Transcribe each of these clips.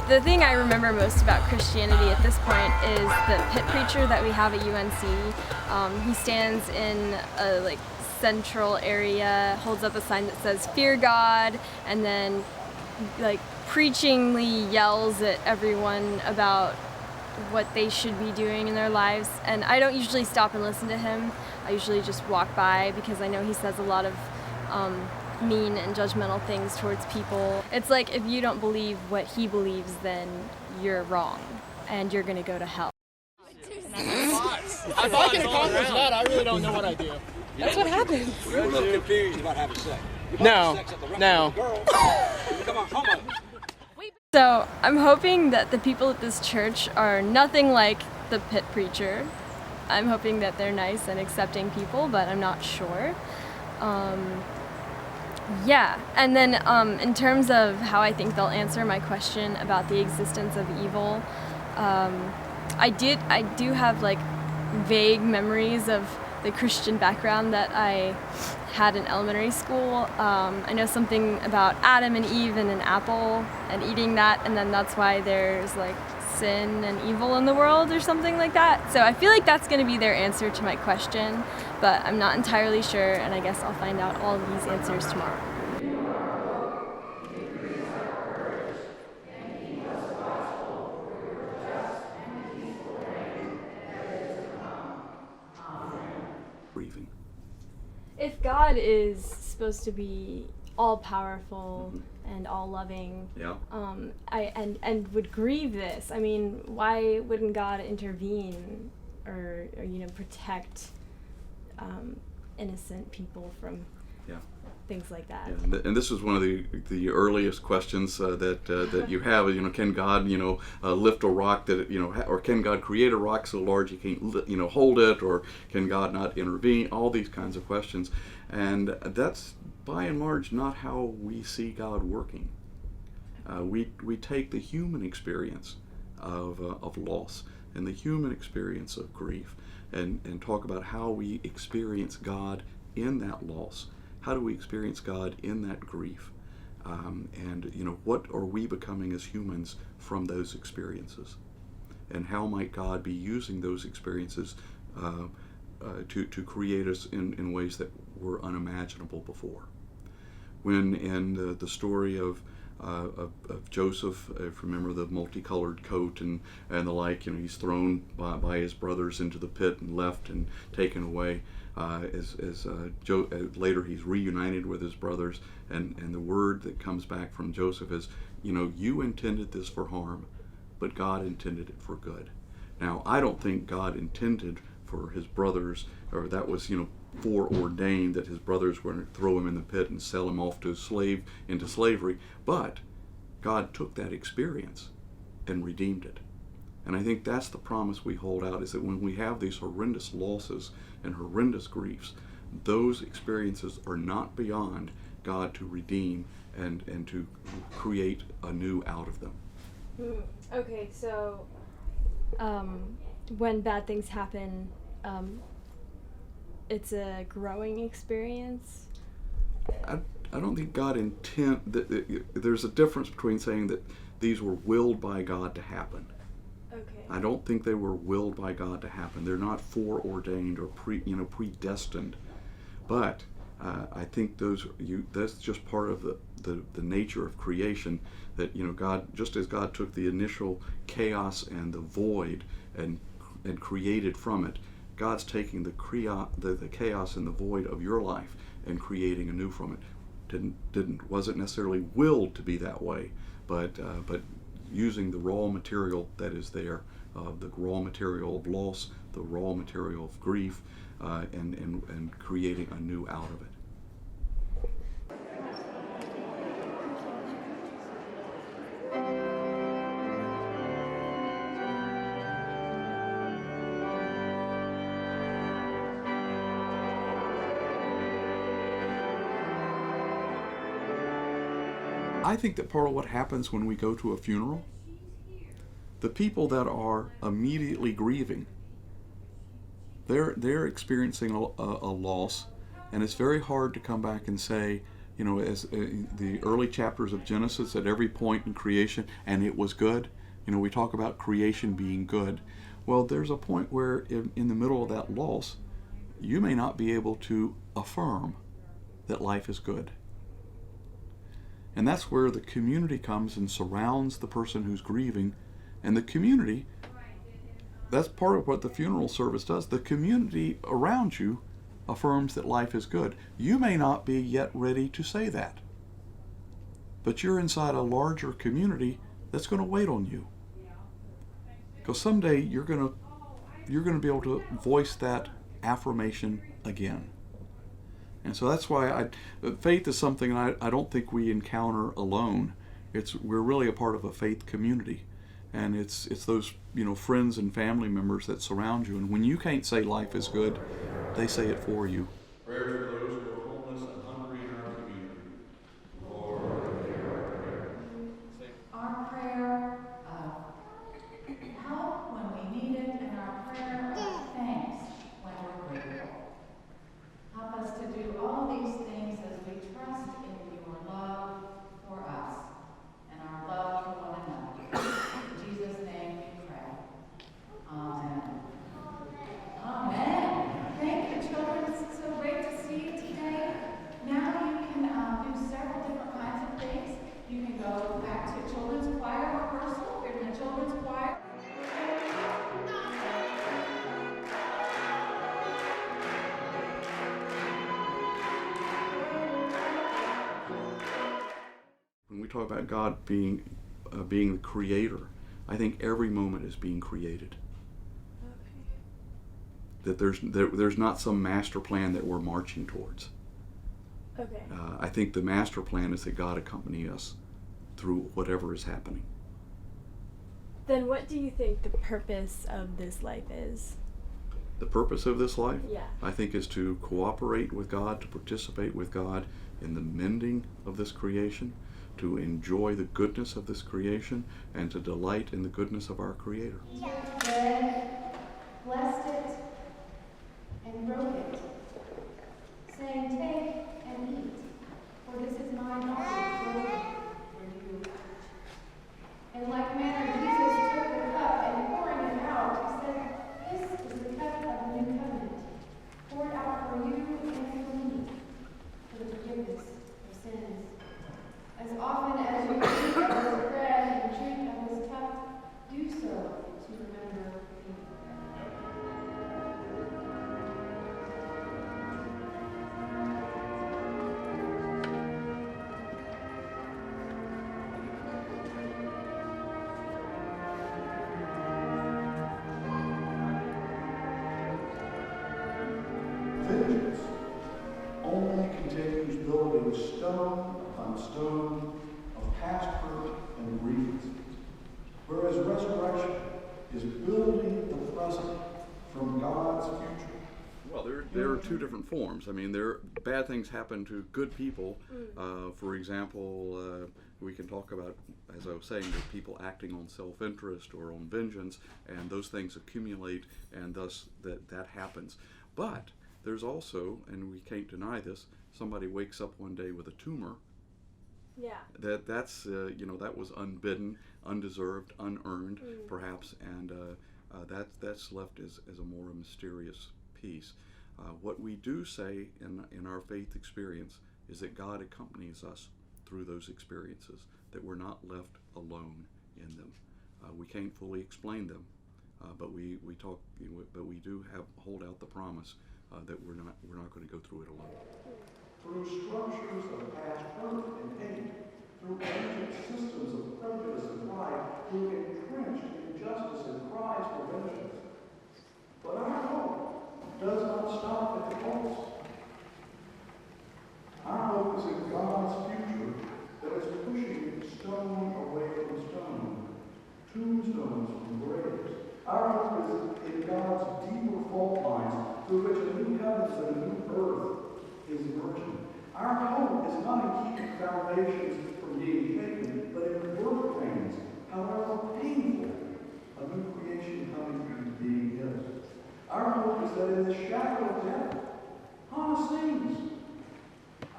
The thing I remember most about Christianity at this point is the pit preacher that we have at UNC. He stands in a central area, holds up a sign that says "Fear God," and then preachingly yells at everyone about what they should be doing in their lives. And I don't usually stop and listen to him. I usually just walk by because I know he says a lot of mean and judgmental things towards people. It's like, if you don't believe what he believes, then you're wrong and you're gonna go to hell. If I can accomplish that, I really don't know what I do. That's what happens. You're a little confused about having sex. No. Come on, homo. So I'm hoping that the people at this church are nothing like the pit preacher. I'm hoping that they're nice and accepting people, but I'm not sure. Yeah, and then in terms of how I think they'll answer my question about the existence of evil, I do have vague memories of the Christian background that I had in elementary school. I know something about Adam and Eve and an apple and eating that, and then that's why there's sin and evil in the world or something like that. So I feel like that's going to be their answer to my question, but I'm not entirely sure, and I guess I'll find out all of these answers tomorrow. If God is supposed to be all-powerful and all-loving, and would grieve this, I mean, why wouldn't God intervene or protect innocent people from things like that? Yeah. And this is one of the earliest questions that you have. Can God lift a rock that or can God create a rock so large you can't hold it, or can God not intervene? All these kinds of questions, and that's by and large not how we see God working. We take the human experience of loss and the human experience of grief, and talk about how we experience God in that loss. How do we experience God in that grief? And what are we becoming as humans from those experiences? And how might God be using those experiences to create us in ways that were unimaginable before? When in the story of Joseph, if you remember the multicolored coat and the like, he's thrown by his brothers into the pit and left and taken away. Later he's reunited with his brothers, and the word that comes back from Joseph is, you intended this for harm, but God intended it for good. Now, I don't think God intended for his brothers, or that was foreordained that his brothers were going to throw him in the pit and sell him off into slavery, but God took that experience and redeemed it. And I think that's the promise we hold out, is that when we have these horrendous losses and horrendous griefs, those experiences are not beyond God to redeem and to create anew out of them. Okay, so when bad things happen, it's a growing experience? I don't think God there's a difference between saying that these were willed by God to happen. Okay. I don't think they were willed by God to happen. They're not foreordained or predestined. But I think that's just part of the nature of creation, that God, just as God took the initial chaos and the void and created from it, God's taking the chaos and the void of your life and creating anew from it. Wasn't necessarily willed to be that way, but using the raw material that is there, the raw material of loss, the raw material of grief, and creating anew out of it. I think that part of what happens when we go to a funeral, the people that are immediately grieving, they're experiencing a loss, and it's very hard to come back and say, you know, as the early chapters of Genesis, at every point in creation, and it was good. You know, we talk about creation being good. Well, there's a point where in the middle of that loss, you may not be able to affirm that life is good. And that's where the community comes and surrounds the person who's grieving. And the community, that's part of what the funeral service does. The community around you affirms that life is good. You may not be yet ready to say that, but you're inside a larger community that's going to wait on you. Because someday you're going to be able to voice that affirmation again. And so that's why faith is something I don't think we encounter alone. We're really a part of a faith community. And it's those, you know, friends and family members that surround you. And when you can't say life is good, they say it for you. Prayers for those who are homeless and hungry in our community. Lord, hear our prayer. Our prayer of help when we need it, and our prayer of thanks when we're grateful. Help us to do all these things as we trust in your love for us and our love for one another. In Jesus' name we pray. Amen. Amen. Thank you, children. It's so great to see you today. Now you can do several different kinds of things. You can go back to children's choir rehearsal. If you're in the children's choir. When we talk about God being the creator, I think every moment is being created. That there's not some master plan that we're marching towards. Okay. I think the master plan is that God accompany us through whatever is happening. Then what do you think the purpose of this life is? The purpose of this life, Yeah. I think, is to cooperate with God, to participate with God in the mending of this creation, to enjoy the goodness of this creation, and to delight in the goodness of our Creator. Bread, blessed it, and broke it, saying, "Take and eat, for this is my body broken for you." In like manner, Jesus took the cup, and pouring it out, he said, "This is the cup of the new covenant, poured out for you and for me, for the forgiveness of sins. As often as you eat of this bread and drink of this cup, do so to remember me." Vengeance only continues building stone upon stone of past hurt and grievances, whereas resurrection is building the present from God's future. Well, there are two different forms. I mean, bad things happen to good people. For example, we can talk about, as I was saying, the people acting on self-interest or on vengeance, and those things accumulate, and thus that happens. But there's also, and we can't deny this, somebody wakes up one day with a tumor. Yeah. That's that was unbidden, undeserved, unearned, perhaps, and that's left as a more mysterious piece. What we do say in our faith experience is that God accompanies us through those experiences, that we're not left alone in them. We can't fully explain them, but we do hold out the promise that we're not going to go through it alone. Through structures of past hurt and hate, through ancient systems of prejudice and pride, through entrenched injustice and cries for vengeance. But our hope does not stop at the cross. Our hope is in God's future that is pushing stone away from stone, tombstones from graves. Our hope is in God's deeper fault lines through which a new heavens and a new earth is emerging. Our hope is not in keeping foundations from being shaken, but in birth pains, however painful, a new creation coming into being is. Our hope is that in the shadow of death, Hannah sings.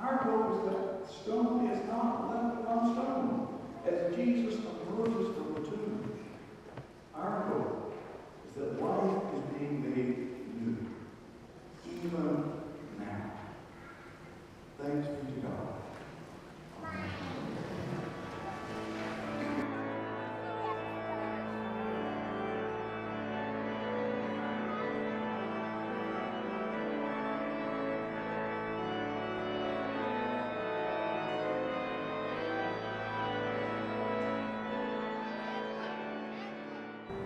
Our hope is that stone is not left upon stone, as Jesus emerges from the tomb. Our hope is that life is being made new, even now. Thanks be to God.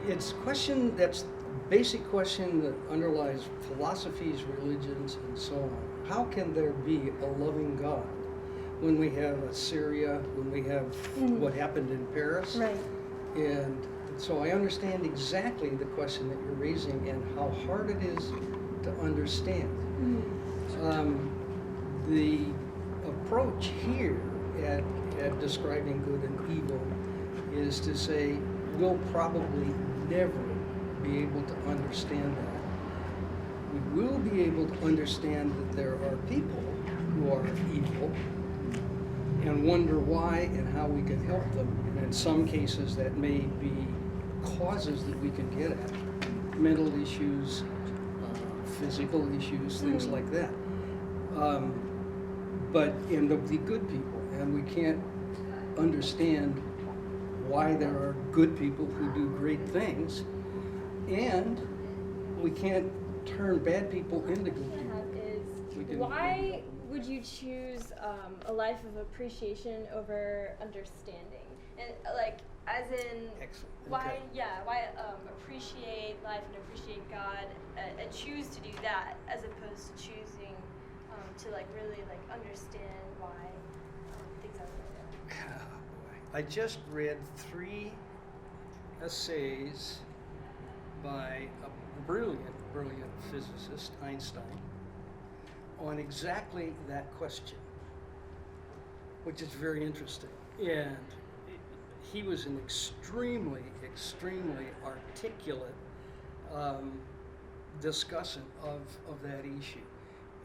It's a question that's basic question that underlies philosophies, religions, and so on. How can there be a loving God when we have Assyria, when we have what happened in Paris? Right. And so I understand exactly the question that you're raising and how hard it is to understand. The approach here at describing good and evil is to say we'll probably never be able to understand that. We will be able to understand that there are people who are evil and wonder why and how we can help them. And in some cases that may be causes that we can get at. Mental issues, physical issues, things like that. But in the good people, and we can't understand why there are good people who do great things, and we can't turn bad people into good people. Why would you choose a life of appreciation over understanding? And like, as in, Excellent. why? Okay. Yeah, why appreciate life and appreciate God and choose to do that as opposed to choosing to like really like understand why things are like that. I just read 3 essays by a brilliant physicist, Einstein, on exactly that question, which is very interesting. And he was an extremely articulate discussant of that issue.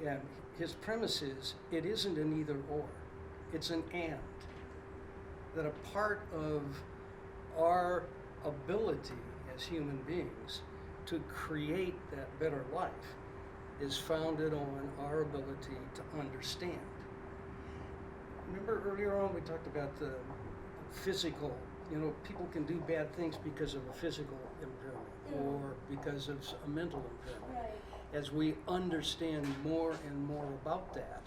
And his premise is, it isn't an either or, it's an and. That a part of our ability as human beings to create that better life is founded on our ability to understand. Remember earlier on we talked about the physical, people can do bad things because of a physical impairment or because of a mental impairment. Right. As we understand more and more about that,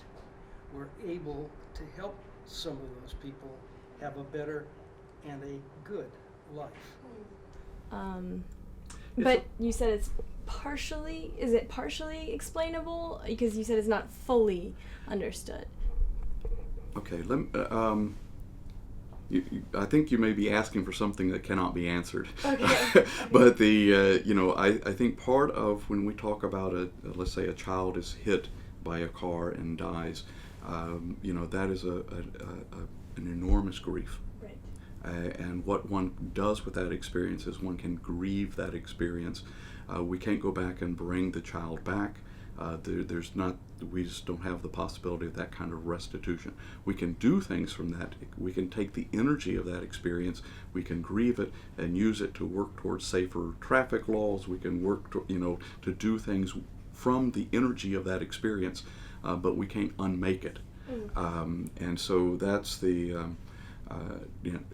we're able to help some of those people have a better and a good life. But you said is it partially explainable? Because you said it's not fully understood. Okay, I think you may be asking for something that cannot be answered. Okay. But I think part of when we talk about let's say a child is hit by a car and dies, that is an enormous grief. Right. And what one does with that experience is one can grieve that experience. We can't go back and bring the child back. We just don't have the possibility of that kind of restitution. We can do things from that. We can take the energy of that experience, we can grieve it and use it to work towards safer traffic laws. We can work to do things from the energy of that experience, but we can't unmake it. And so that's the,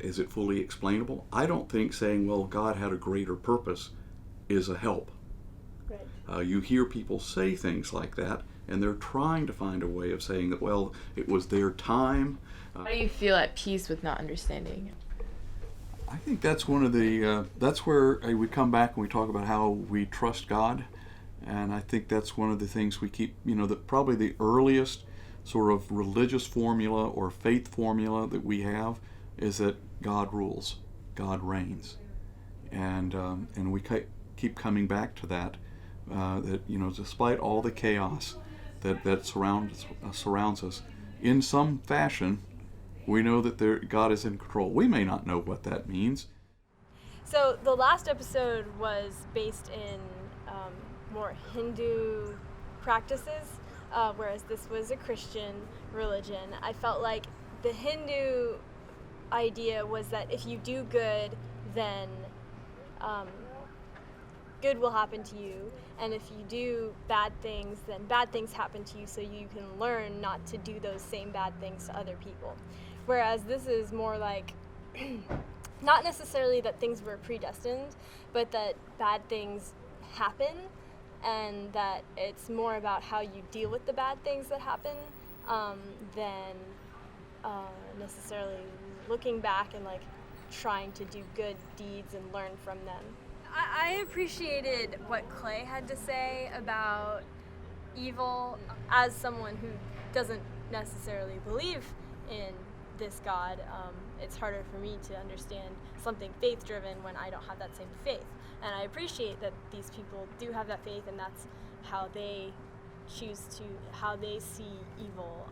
is it fully explainable? I don't think saying, well, God had a greater purpose is a help. Right. You hear people say things like that, and they're trying to find a way of saying that, well, it was their time. How do you feel at peace with not understanding? I think that's one of the, that's where we come back and we talk about how we trust God. And I think that's one of the things we keep, probably the earliest sort of religious formula or faith formula that we have is that God rules, God reigns. And we keep coming back to that, despite all the chaos that surrounds us, in some fashion, we know that God is in control. We may not know what that means. So the last episode was based in more Hindu practices. whereas this was a Christian religion. I felt like the Hindu idea was that if you do good, then good will happen to you, and if you do bad things, then bad things happen to you, so you can learn not to do those same bad things to other people. Whereas this is more like not necessarily that things were predestined, but that bad things happen, and that it's more about how you deal with the bad things that happen than necessarily looking back and like trying to do good deeds and learn from them. I appreciated what Clay had to say about evil as someone who doesn't necessarily believe in this God. It's harder for me to understand something faith-driven when I don't have that same faith. And I appreciate that these people do have that faith, and that's how they how they see evil.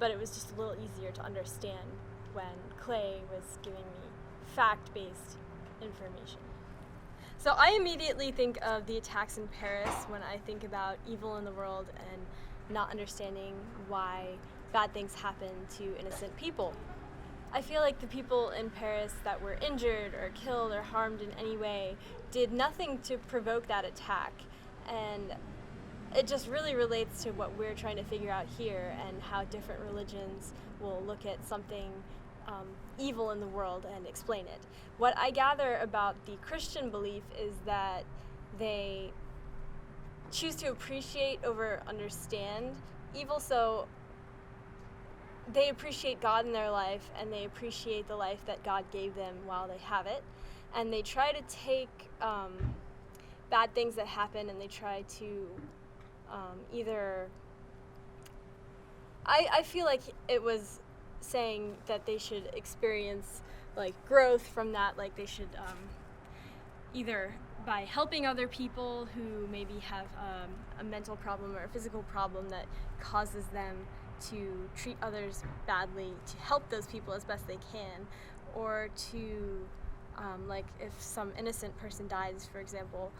But it was just a little easier to understand when Clay was giving me fact-based information. So I immediately think of the attacks in Paris when I think about evil in the world and not understanding why bad things happen to innocent people. I feel like the people in Paris that were injured or killed or harmed in any way did nothing to provoke that attack. And it just really relates to what we're trying to figure out here, and how different religions will look at something evil in the world and explain it. What I gather about the Christian belief is that they choose to appreciate over understand evil, so they appreciate God in their life, and they appreciate the life that God gave them while they have it, and they try to take bad things that happen, and they try to either I feel like it was saying that they should experience like growth from that, like they should either by helping other people who maybe have a mental problem or a physical problem that causes them to treat others badly, to help those people as best they can, or to like if some innocent person dies, for example,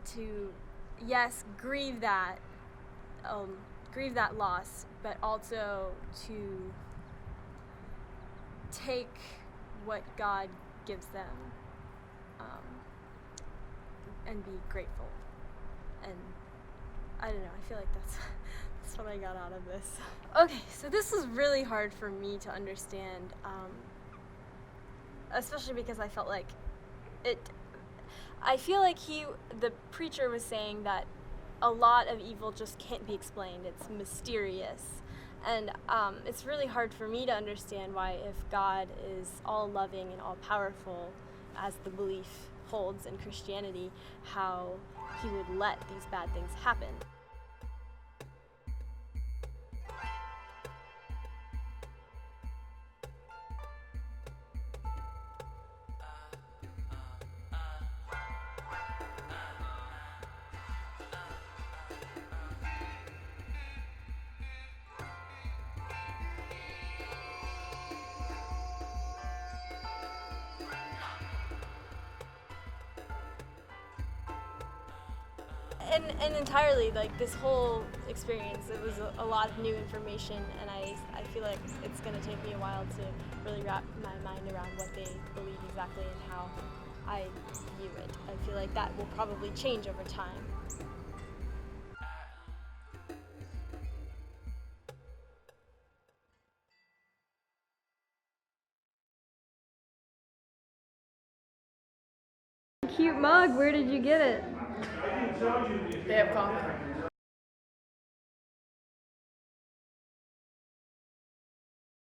to yes, grieve that loss, but also to take what God gives them and be grateful. And I don't know, I feel like that's what I got out of this. Okay, so this was really hard for me to understand, especially because I felt like I feel like the preacher was saying that a lot of evil just can't be explained. It's mysterious. And it's really hard for me to understand why, if God is all loving and all powerful, as the belief holds in Christianity, how he would let these bad things happen. And entirely, like, this whole experience, it was a lot of new information, and I feel like it's going to take me a while to really wrap my mind around what they believe exactly and how I view it. I feel like that will probably change over time. Cute mug, where did you get it? They have coffee.